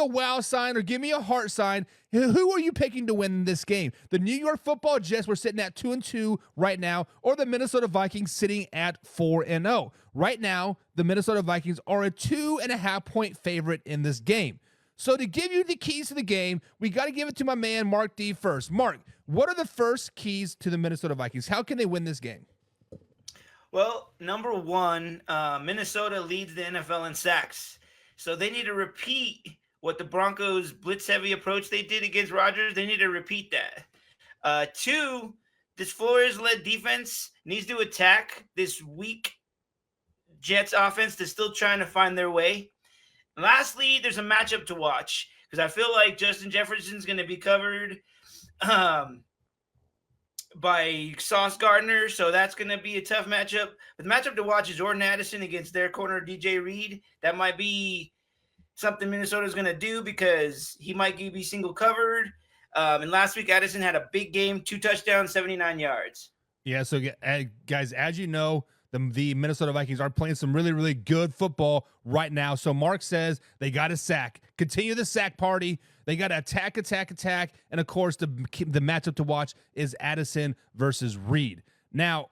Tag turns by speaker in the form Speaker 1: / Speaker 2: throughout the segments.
Speaker 1: wow sign or give me a heart sign. Who are you picking to win this game? The New York Football Jets were sitting at 2-2 right now, or the Minnesota Vikings sitting at 4-0. Right now, the Minnesota Vikings are a 2.5-point favorite in this game. So to give you the keys to the game, we got to give it to my man Mark D first. Mark, what are the first keys to the Minnesota Vikings? How can they win this game?
Speaker 2: Well, number one, Minnesota leads the NFL in sacks. So they need to repeat what the Broncos blitz heavy approach they did against Rodgers. They need to repeat that. Two, this Flores led defense needs to attack this weak Jets offense that's still trying to find their way. Lastly, there's a matchup to watch because I feel like Justin Jefferson's going to be covered um, by Sauce Gardner, so that's going to be a tough matchup. But the matchup to watch is Jordan Addison against their corner DJ Reed. That might be something Minnesota's going to do because he might be single covered. And last week, Addison had a big game, 2 touchdowns, 79 yards.
Speaker 1: Yeah, so guys, as you know, the Minnesota Vikings are playing some really, really good football right now. So Mark says they got to sack. Continue the sack party. They got to attack. And, of course, the matchup to watch is Addison versus Reed. Now,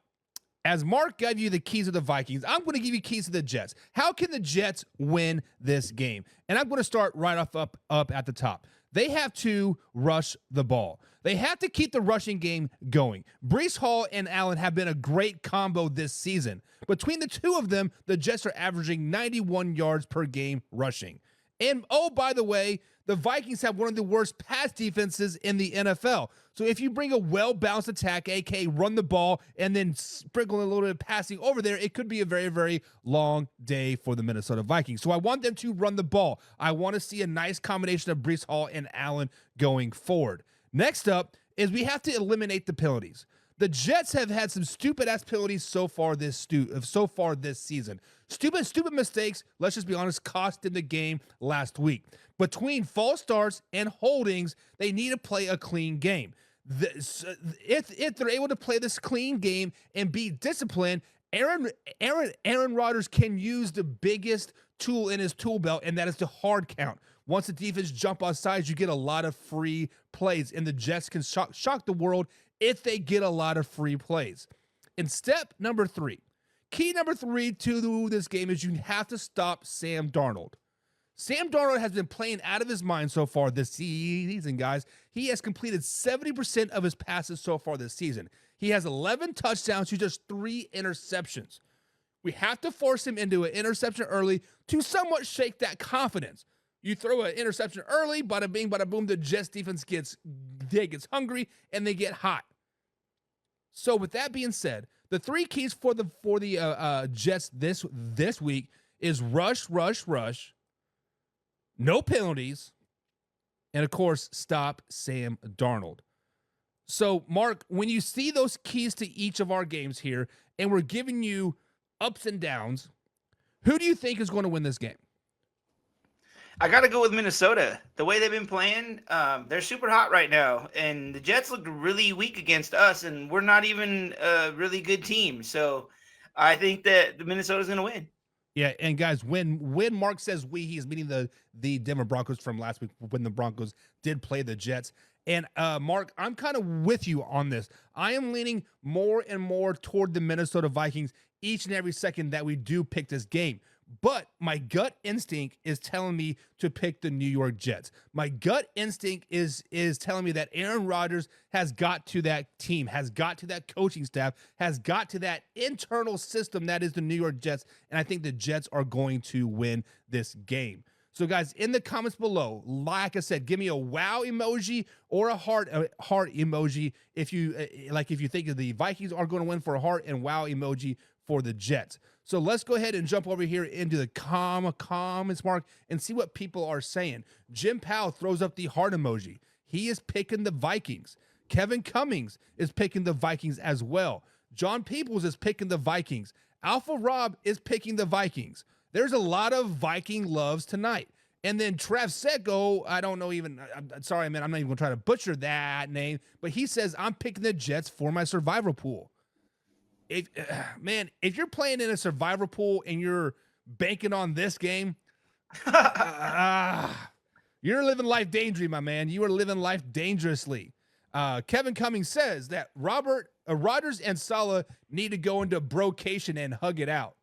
Speaker 1: as Mark gave you the keys of the Vikings, I'm going to give you keys to the Jets. How can the Jets win this game? And I'm going to start right up at the top. They have to rush the ball. They have to keep the rushing game going. Breece Hall and Allen have been a great combo this season. Between the two of them, the Jets are averaging 91 yards per game rushing. And, oh, by the way, the Vikings have one of the worst pass defenses in the NFL. So if you bring a well-balanced attack, a.k.a. run the ball, and then sprinkle a little bit of passing over there, it could be a very, very long day for the Minnesota Vikings. So I want them to run the ball. I want to see a nice combination of Breece Hall and Allen going forward. Next up is we have to eliminate the penalties. The Jets have had some stupid-ass penalties so far this season. Stupid mistakes, let's just be honest, cost them the game last week. Between false starts and holdings, they need to play a clean game. If they're able to play this clean game and be disciplined, Aaron Rodgers can use the biggest tool in his tool belt, and that is the hard count. Once the defense jump on sides, you get a lot of free plays, and the Jets can shock the world if they get a lot of free plays. In step number 3, key number 3 to this game is you have to stop Sam Darnold. Sam Darnold has been playing out of his mind so far this season, guys. He has completed 70% of his passes so far this season. He has 11 touchdowns to just 3 interceptions. We have to force him into an interception early to somewhat shake that confidence. You throw an interception early, bada bing, bada boom, the Jets defense gets hungry and they get hot. So with that being said, the 3 keys for the Jets this week is rush, no penalties, and of course, stop Sam Darnold. So, Mark, when you see those keys to each of our games here, and we're giving you ups and downs, who do you think is going to win this game?
Speaker 2: I got to go with Minnesota. The way they've been playing, they're super hot right now. And the Jets looked really weak against us, and we're not even a really good team. So I think that the Minnesota's going to win.
Speaker 1: Yeah, and guys, when Mark says we, he's meaning the Denver Broncos from last week when the Broncos did play the Jets. And Mark, I'm kind of with you on this. I am leaning more and more toward the Minnesota Vikings each and every second that we do pick this game. But my gut instinct is telling me to pick the New York Jets. My gut instinct is telling me that Aaron Rodgers has got to that team, has got to that coaching staff, has got to that internal system that is the New York Jets, and I think the Jets are going to win this game. So, guys, in the comments below, like I said, give me a wow emoji or a heart emoji if you think the Vikings are going to win for a heart, and wow emoji for the Jets. So let's go ahead and jump over here into the comments, Mark, and see what people are saying. Jim Powell throws up the heart emoji. He is picking the Vikings. Kevin Cummings is picking the Vikings as well. John Peoples is picking the Vikings. Alpha Rob is picking the Vikings. There's a lot of Viking loves tonight. And then Trav Secco, I don't know even, I'm sorry, man, I'm not even going to try to butcher that name, but he says, I'm picking the Jets for my survivor pool. If you're playing in a survivor pool and you're banking on this game, You're living life dangerously, my man. You are living life dangerously. Kevin Cummings says that Rodgers and Saleh need to go into brocation and hug it out.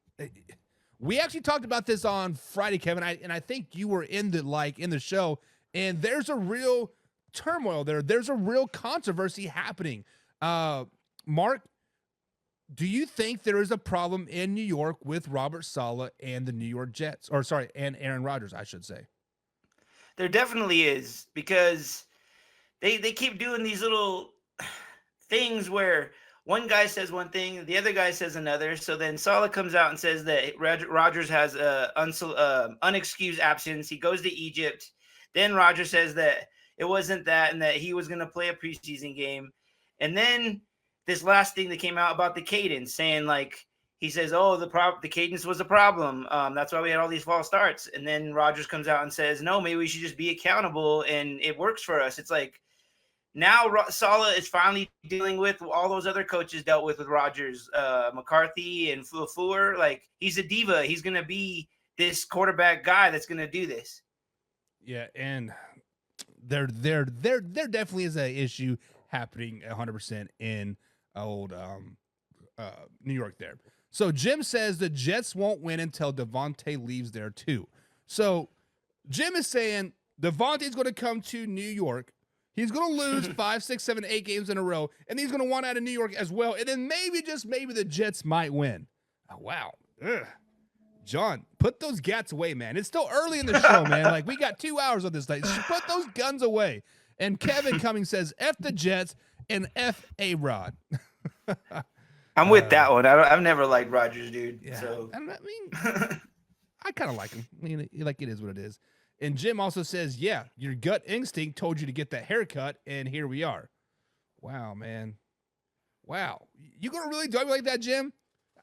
Speaker 1: We actually talked about this on Friday, Kevin, and I think you were in the show, and there's a real turmoil there. There's a real controversy happening. Mark, do you think there is a problem in New York with Robert Saleh and the New York Jets, and Aaron Rodgers, I should say?
Speaker 2: There definitely is, because they keep doing these little things where one guy says one thing, the other guy says another. So then Saleh comes out and says that Rodgers has a unexcused absence. He goes to Egypt. Then Rodgers says that it wasn't that and that he was going to play a preseason game. And then this last thing that came out about the cadence, saying like, he says, oh, the cadence was a problem. That's why we had all these false starts. And then Rodgers comes out and says, no, maybe we should just be accountable and it works for us. It's like, now Saleh is finally dealing with all those other coaches dealt with Rodgers, McCarthy and LaFleur. Like, he's a diva. He's going to be this quarterback guy that's going to do this.
Speaker 1: Yeah, and there definitely is an issue happening 100% in old New York there. So Jim says the Jets won't win until Devontae leaves there too. So Jim is saying Devontae's going to come to New York. He's going to lose 5, 6, 7, 8 games in a row, and he's going to want out of New York as well. And then maybe, just maybe, the Jets might win. Oh, wow. Ugh. John, put those gats away, man. It's still early in the show, man. Like, we got 2 hours of this night. Put those guns away. And Kevin Cummings says, F the Jets and F A-Rod.
Speaker 2: I'm with that one. I've never liked Rodgers, dude.
Speaker 1: Yeah.
Speaker 2: So
Speaker 1: I mean, I kind of like him. I mean, like, it is what it is. And Jim also says, yeah, your gut instinct told you to get that haircut, and here we are. Wow, man. Wow. You going to really do me like that, Jim?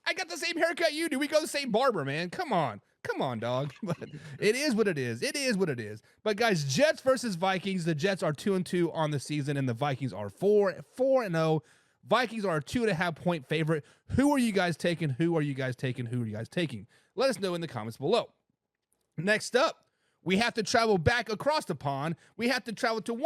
Speaker 1: I got the same haircut you do. We go to the same barber, man. Come on. Come on, dog. But it is what it is. It is what it is. But, guys, Jets versus Vikings. The Jets are 2-2 on the season, and the Vikings are 4-0. Vikings are a 2.5-point favorite. Who are you guys taking? Who are you guys taking? Who are you guys taking? Let us know in the comments below. Next up, we have to travel back across the pond. We have to travel to